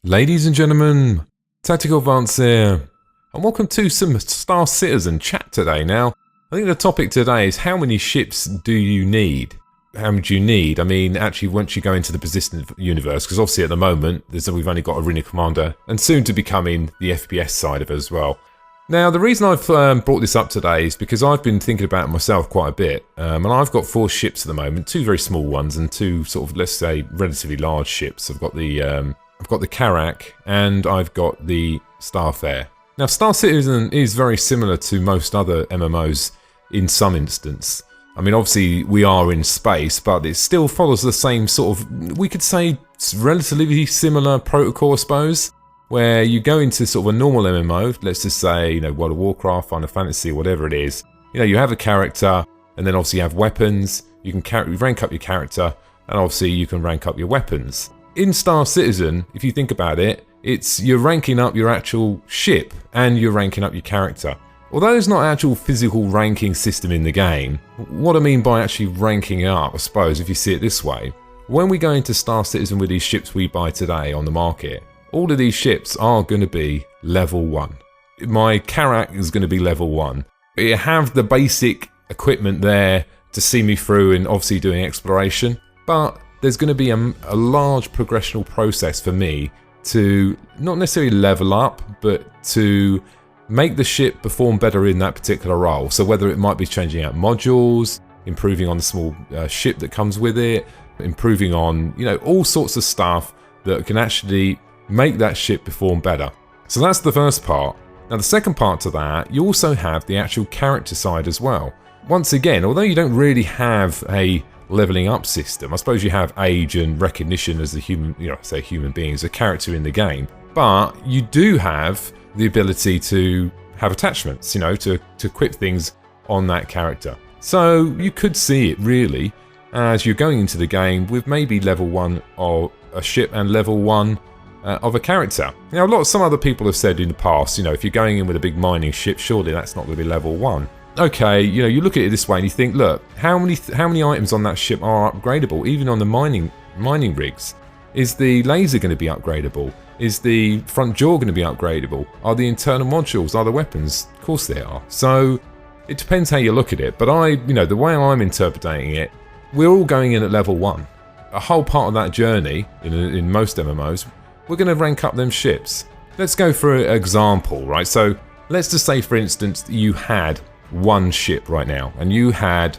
Ladies and gentlemen, Tactical Advance here, and welcome to some Star Citizen chat today. Now, I think the topic today is how many ships do you need? How many do you need? I mean, actually, once you go into the persistent universe, because obviously at the moment, we've only got Arena Commander, and soon to be coming the FPS side of it as well. Now, the reason I've brought this up today is because I've been thinking about it myself quite a bit, and I've got 4 ships at the moment, 2 very small ones, and 2 sort of, let's say, relatively large ships. I've got the Karak, and I've got the Starfare. Now, Star Citizen is very similar to most other MMOs in some instance. I mean, obviously, we are in space, but it still follows the same sort of, we could say, relatively similar protocol, I suppose, where you go into sort of a normal MMO, let's just say, you know, World of Warcraft, Final Fantasy, whatever it is. You know, you have a character, and then obviously you have weapons, you can rank up your character, and obviously you can rank up your weapons. In Star Citizen, if you think about it, you're ranking up your actual ship and you're ranking up your character. Although there's not an actual physical ranking system in the game, what I mean by actually ranking up, I suppose, if you see it this way, when we go into Star Citizen with these ships we buy today on the market, all of these ships are going to be level 1. My Karak is going to be level 1. You have the basic equipment there to see me through and obviously doing exploration, but there's going to be a large progressional process for me to not necessarily level up, but to make the ship perform better in that particular role. So whether it might be changing out modules, improving on the small ship that comes with it, improving on, you know, all sorts of stuff that can actually make that ship perform better. So that's the first part. Now the second part to that, you also have the actual character side as well. Once again, although you don't really have a leveling up system, I suppose you have age and recognition as a human, you know, say human being as a character in the game, but you do have the ability to have attachments, you know, to equip things on that character. So you could see it really as you're going into the game with maybe level 1 of a ship and level 1 of a character. Now, some other people have said in the past, you know, if you're going in with a big mining ship, surely that's not going to be level 1. Okay, you know, you look at it this way and you think, look, how many items on that ship are upgradable, even on the mining rigs? Is the laser going to be upgradable? Is the front jaw going to be upgradable? Are the internal modules, are the weapons? Of course they are. So it depends how you look at it. But the way I'm interpreting it, we're all going in at level 1. A whole part of that journey, in most MMOs, we're going to rank up them ships. Let's go for an example, right? So let's just say, for instance, you had 1 ship right now, and you had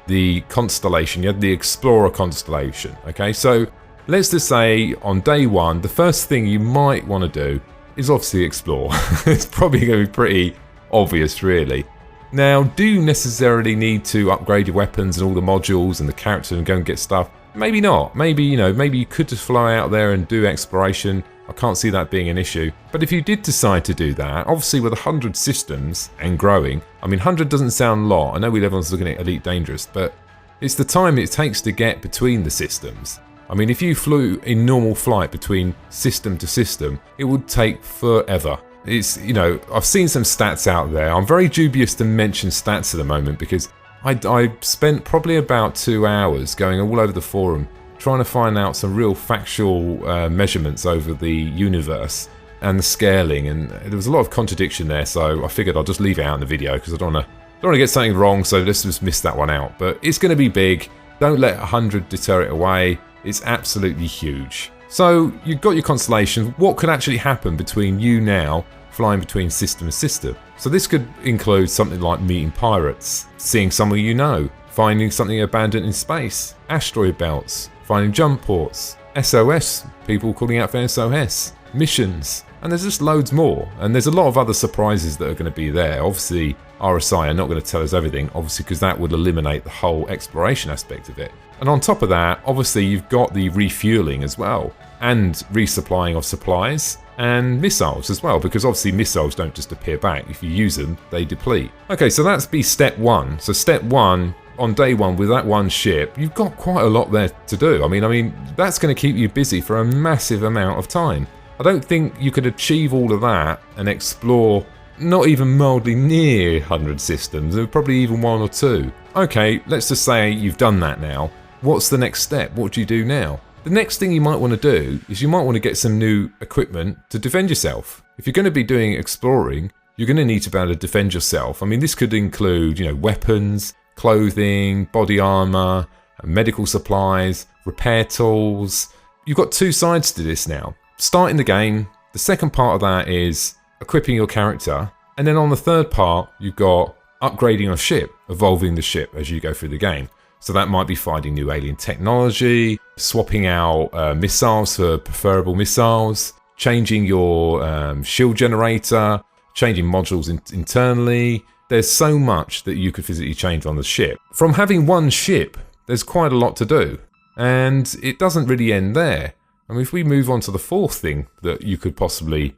the constellation, you had the Explorer constellation, okay? So let's just say on day 1, the first thing you might want to do is obviously explore. It's probably going to be pretty obvious, really. Now, do you necessarily need to upgrade your weapons and all the modules and the character and go and get stuff? Maybe not. Maybe, you know, maybe you could just fly out there and do exploration. I can't see that being an issue. But if you did decide to do that, obviously with 100 systems and growing, I mean, 100 doesn't sound a lot. I know everyone's looking at Elite Dangerous, but it's the time it takes to get between the systems. I mean, if you flew in normal flight between system to system, it would take forever. It's, you know, I've seen some stats out there. I'm very dubious to mention stats at the moment because I spent probably about 2 hours going all over the forum trying to find out some real factual measurements over the universe and the scaling, and there was a lot of contradiction there, so I figured I'll just leave it out in the video because I don't want to get something wrong, so let's just miss that one out. But it's going to be big. Don't let 100 deter it away. It's absolutely huge. So you've got your constellation. What could actually happen between you now flying between system to system? So this could include something like meeting pirates, seeing someone you know, finding something abandoned in space, asteroid belts, finding jump ports, SOS, people calling out for SOS, missions, and there's just loads more. And there's a lot of other surprises that are going to be there. Obviously, RSI are not going to tell us everything, obviously, because that would eliminate the whole exploration aspect of it. And on top of that, obviously, you've got the refueling as well, and resupplying of supplies, and missiles as well, because obviously missiles don't just appear back. If you use them, they deplete. Okay, so that's be step 1. So step 1, on day 1 with that 1 ship, you've got quite a lot there to do. I mean, that's going to keep you busy for a massive amount of time. I don't think you could achieve all of that and explore not even mildly near 100 systems, probably even 1 or 2. Okay, let's just say you've done that now. What's the next step? What do you do now? The next thing you might want to do is you might want to get some new equipment to defend yourself. If you're going to be doing exploring, you're going to need to be able to defend yourself. I mean, this could include, weapons, clothing, body armor, medical supplies, repair tools. You've got two sides to this now. Starting the game, the second part of that is equipping your character. And then on the third part, you've got upgrading your ship, evolving the ship as you go through the game. So that might be finding new alien technology, swapping out missiles for preferable missiles, changing your shield generator, changing modules internally. There's so much that you could physically change on the ship. From having one ship, there's quite a lot to do. And it doesn't really end there. I mean, if we move on to the fourth thing that you could possibly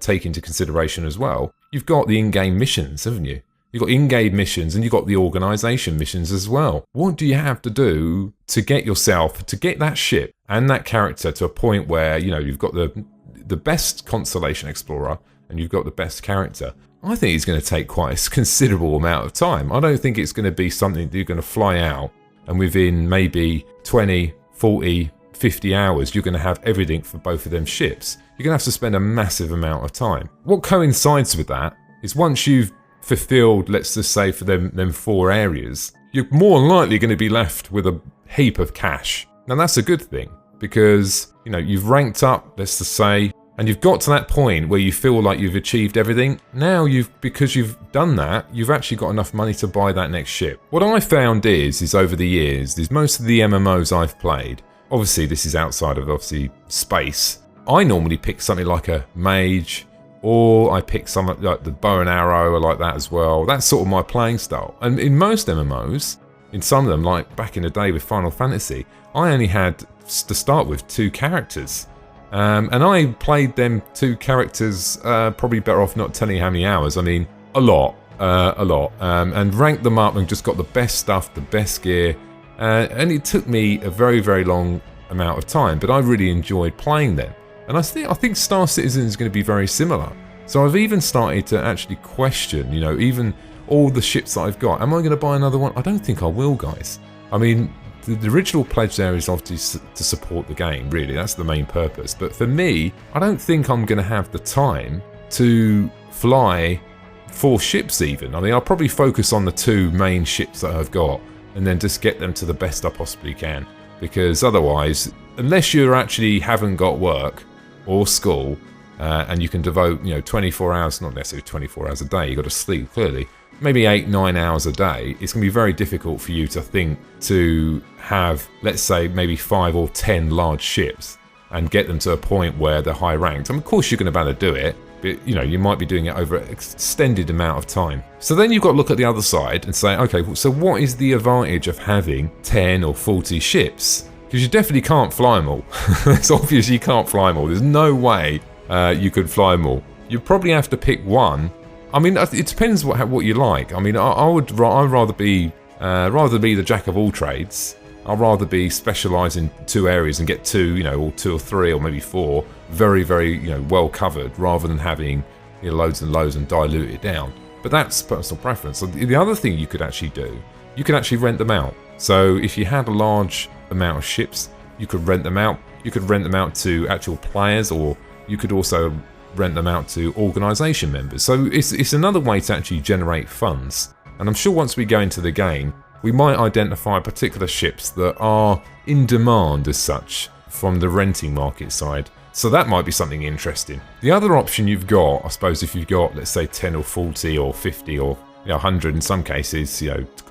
take into consideration as well, you've got the in-game missions, haven't you? You've got in-game missions and you've got the organisation missions as well. What do you have to do to get that ship and that character to a point where, you've got the best Constellation Explorer and you've got the best character? I think it's going to take quite a considerable amount of time. I don't think it's going to be something that you're going to fly out and within maybe 20, 40, 50 hours, you're going to have everything for both of them ships. You're going to have to spend a massive amount of time. What coincides with that is once you've fulfilled, let's just say for them 4 areas, you're more than likely going to be left with a heap of cash. Now that's a good thing because, you've ranked up, let's just say, and you've got to that point where you feel like you've achieved everything. Now because you've done that, you've actually got enough money to buy that next ship. What I found is over the years, is most of the MMOs I've played, obviously this is outside of space, I normally pick something like a mage, or I pick something like the bow and arrow or like that as well. That's sort of my playing style. And in most MMOs, in some of them, like back in the day with Final Fantasy, I only had to start with 2 characters. And I played them 2 characters, probably better off not telling you how many hours. I mean, a lot. And ranked them up and just got the best stuff, the best gear. And it took me a very, very long amount of time, but I really enjoyed playing them. And I think Star Citizen is going to be very similar. So I've even started to actually question, even all the ships that I've got. Am I going to buy another one? I don't think I will, guys. I mean, the original pledge there is obviously to support the game, really. That's the main purpose. But for me, I don't think I'm going to have the time to fly 4 ships even. I mean, I'll probably focus on the 2 main ships that I've got and then just get them to the best I possibly can. Because otherwise, unless you actually haven't got work or school, and you can devote 24 hours, not necessarily 24 hours a day, you've got to sleep clearly, maybe 8-9 hours a day, it's going to be very difficult for you to think to have, let's say, maybe 5 or 10 large ships and get them to a point where they're high ranked. Of course you're going to be able to do it, but you might be doing it over an extended amount of time. So then you've got to look at the other side and say, okay, so what is the advantage of having 10 or 40 ships? Because you definitely can't fly them all. It's obvious you can't fly them all. There's no way you could fly them all. You probably have to pick one. I mean, it depends what you like. I mean, I'd rather be the jack of all trades. I'd rather be specialised in 2 areas and get 2, or 2 or 3 or maybe 4 very, very, well covered, rather than having loads and loads and dilute it down. But that's personal preference. So the other thing you could actually do, you could actually rent them out. So if you had a large amount of ships, you could rent them out. You could rent them out to actual players, or you could also rent them out to organisation members. So it's another way to actually generate funds. And I'm sure once we go into the game, we might identify particular ships that are in demand as such from the renting market side. So that might be something interesting. The other option you've got, I suppose, if you've got, let's say, 10 or 40 or 50 or 100 in some cases,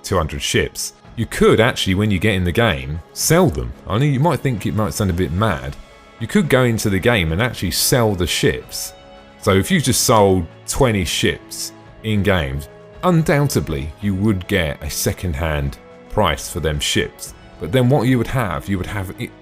200 ships, you could actually, when you get in the game, sell them. I know you might think it might sound a bit mad. You could go into the game and actually sell the ships. So if you just sold 20 ships in games, undoubtedly you would get a second-hand price for them ships. But then what you would have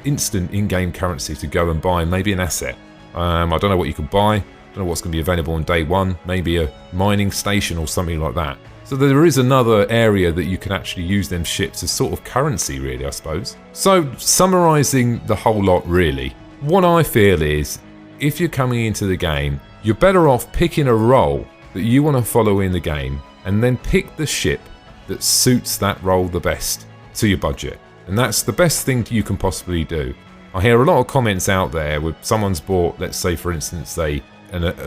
instant in-game currency to go and buy maybe an asset. I don't know what you could buy. I don't know what's going to be available on day one. Maybe a mining station or something like that. So there is another area that you can actually use them ships as sort of currency, really, I suppose. So summarising the whole lot, really, what I feel is, if you're coming into the game, you're better off picking a role that you want to follow in the game, and then pick the ship that suits that role the best to your budget. And that's the best thing you can possibly do. I hear a lot of comments out there with someone's bought, let's say for instance, a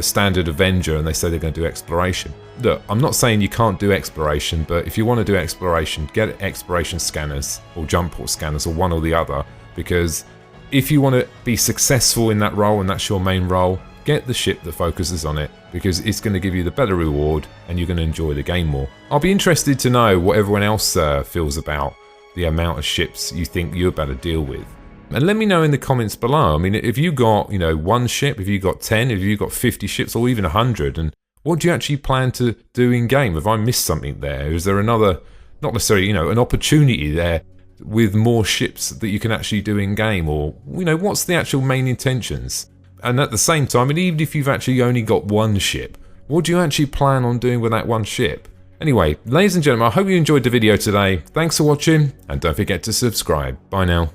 standard Avenger, and they say they're going to do exploration. Look, I'm not saying you can't do exploration, but if you want to do exploration, get exploration scanners or jump port scanners or one or the other, because if you want to be successful in that role and that's your main role, get the ship that focuses on it, because it's going to give you the better reward and you're going to enjoy the game more. I'll be interested to know what everyone else feels about the amount of ships you think you're about to deal with. And let me know in the comments below. I mean, if you got, one ship, if you got 10, if you got 50 ships, or even 100, and what do you actually plan to do in game? Have I missed something there? Is there another, not necessarily, an opportunity there with more ships that you can actually do in game? Or, what's the actual main intentions? And at the same time, and even if you've actually only got one ship, what do you actually plan on doing with that one ship? Anyway, ladies and gentlemen, I hope you enjoyed the video today. Thanks for watching, and don't forget to subscribe. Bye now.